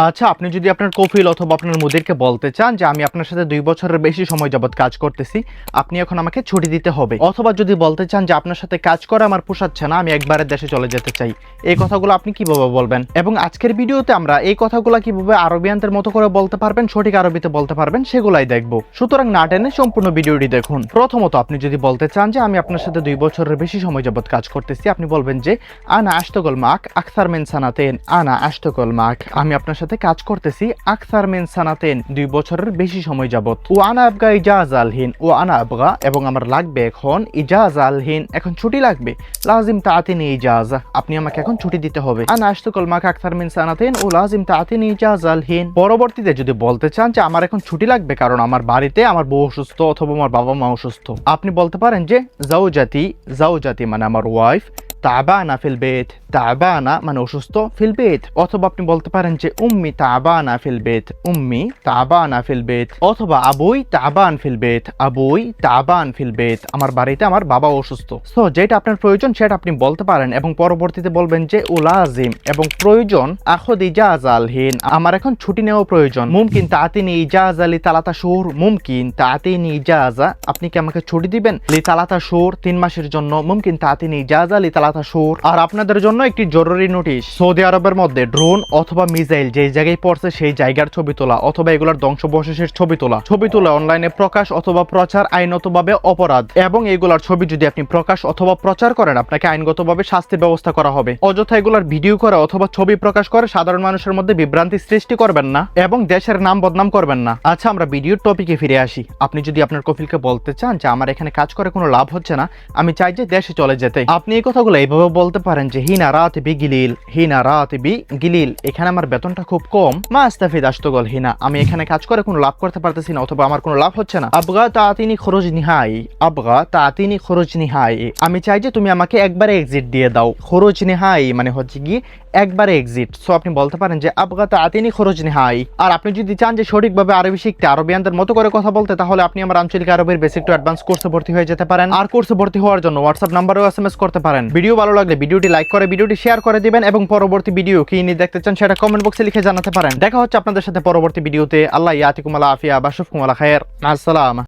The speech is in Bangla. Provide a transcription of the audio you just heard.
আচ্ছা, আপনি যদি আপনার কফিল অথবা আপনার মুদিরকে বলতে চান যে আমি আপনার সাথে 2 বছরের বেশি সময় যাবত কাজ করতেছি, আপনি এখন আমাকে ছুটি দিতে হবে। অথবা যদি বলতে চান যে আপনার সাথে কাজ করে আমার পোষাচ্ছে না, আমি একবারে দেশে চলে যেতে চাই, এই কথাগুলো আপনি কিভাবে বলবেন? এবং আজকের ভিডিওতে আমরা এই কথাগুলো কিভাবে আরবিয়ানদের মতো করে বলতে পারবেন, সঠিক আরবিতে বলতে পারবেন, সেগুলাই দেখব। সুতরাং না টেনে সম্পূর্ণ ভিডিওটি দেখুন। প্রথমত আপনি যদি বলতে চান যে আমি আপনার সাথে 2 বছরের বেশি সময় যাবত কাজ করতেছি, আপনি বলবেন যে আনা আশতাগল মাক আকসার মিন সানাতেন। আনা আশতাগল মাক, আমি আপনার সাথে কাজ করতেছি আকসার মিন সানাতেন, 2 বছরের বেশি সময় যাবত। ও আনা আবগা ইজাজালহিন, ও আনা আবগা, এবং আমার লাগবে এখন ইজাজালহিন, এখন ছুটি লাগবে। লাজিম তাআতিনি ইজাজা, আপনি আমাকে এখন ছুটি দিতে হবে। আনা আশতাগল মাক আকসার মিন সানাতেন ও লাজিম তাআতিনি ইজাজালহিন। পরবর্তীতে যদি বলতে চান যে আমার এখন ছুটি লাগবে কারণ আমার বাড়িতে আমার বউ অসুস্থ অথবা আমার বাবা মা অসুস্থ, আপনি বলতে পারেন যে জাওজাতি, জাওজাতি মানে আমার ওয়াইফ, তাবানা ফিল বেত, তাবানা মানে অসুস্থ, ফিল বেত। অথবা আপনি বলতে পারেন যে উম্মি তাবানা ফিল বেত, উম্মি তাবানা ফিল বেত। অথবা আবুই তাবান ফিল বেত, আবুই তাবান ফিল বেত, আমার বাড়িতে আমার বাবা অসুস্থ। সো যেটা আপনার প্রয়োজন সেটা আপনি বলতে পারেন এবং পরবর্তীতে বলবেন যে ও লাজিম, এবং প্রয়োজন আখদ ইজাজালহিন, আমার এখন ছুটি নেওয়া প্রয়োজন। মুমকিন তাআতিনি ইজাজা লি তালাতা শুহুর, মুমকিন তাআতিনি ইজাজা, আপনি কি আমাকে ছুটি দিবেন? লি তালাতা শুহুর, 3 মাসের জন্য। মুমকিন তাআতিনি ইজাজা লি তালাতা শুহুর। আর আপনাদের জন্য একটি জরুরি নোটিশ, সৌদি আরবের মধ্যে ড্রোন অথবা মিসাইল যেই জায়গায় পড়ছে সেই জায়গার ছবি তোলা অথবা এগুলোর ধ্বংসাবশেষের ছবি তোলা অনলাইনে প্রকাশ অথবা প্রচার আইনগতভাবে অপরাধ, এবং এগুলার ছবি যদি আপনি প্রকাশ অথবা প্রচার করেন আপনাকে আইনগতভাবে শাস্তির ব্যবস্থা করা হবে। অযথা এগুলার ভিডিও করে অথবা ছবি প্রকাশ করে সাধারণ মানুষের মধ্যে বিভ্রান্তি সৃষ্টি করবেন না এবং দেশের নাম বদনাম করবেন না। আচ্ছা, আমরা ভিডিওর টপিকে ফিরে আসি। আপনি যদি আপনার কফিলকে বলতে চান যে আমার এখানে কাজ করে কোনো লাভ হচ্ছে না, আমি চাই যে দেশে চলে যেতে, আপনি এই কথাগুলো এইভাবে বলতে পারেন যে হিনা রাতিবি গিলিল, হিনা রাতিবি গিলিল, এখানে আমার বেতনটা খুব কম। মা আস্তাফিদ আশতাগল হিনা, আমি এখানে কাজ করে কোনো লাভ করতে পারতেছি না অথবা আমার কোনো লাভ হচ্ছে না। আবগা তাআতিনি খরচ নিহাই, আবগা তাআতিনি খরচ নিহাই, আমি চাই যে তুমি আমাকে একবারে এক্সিট দিয়ে দাও। খরচ নিহাই মানে হচ্ছে কি একবারে এক্সিট। সো আপনি বলতে পারেন যে আবগা তাআতিনি খরচ নিহাই। আর আপনি যদি চান যে সঠিকভাবে আরবি শিখতে, আরবিয়ানদের মতো করে কথা বলতে, তাহলে আপনি আমার আঞ্চলিক আরবের বেসিক টু অ্যাডভান্স কোর্সে ভর্তি হয়ে যেতে পারেন। আর কোর্সে ভর্তি হওয়ার জন্য হোয়াটসঅ্যাপ নাম্বারেও এসএমএস করতে পারেন। ভিডিও ভালো লাগলে ভিডিওটি লাইক করে ভিডিওটি শেয়ার করে দিবেন এবং পরবর্তী ভিডিও কি নিয়ে দেখতে চান সেটা কমেন্ট বক্সে লিখে জানাতে পারেন। দেখা হচ্ছে আপনাদের সাথে পরবর্তী ভিডিওতে। আল্লাহ ইয়াতিকুম আলা আফিয়া বাশুফকুম আলা খায়ের, মা আসসালামা।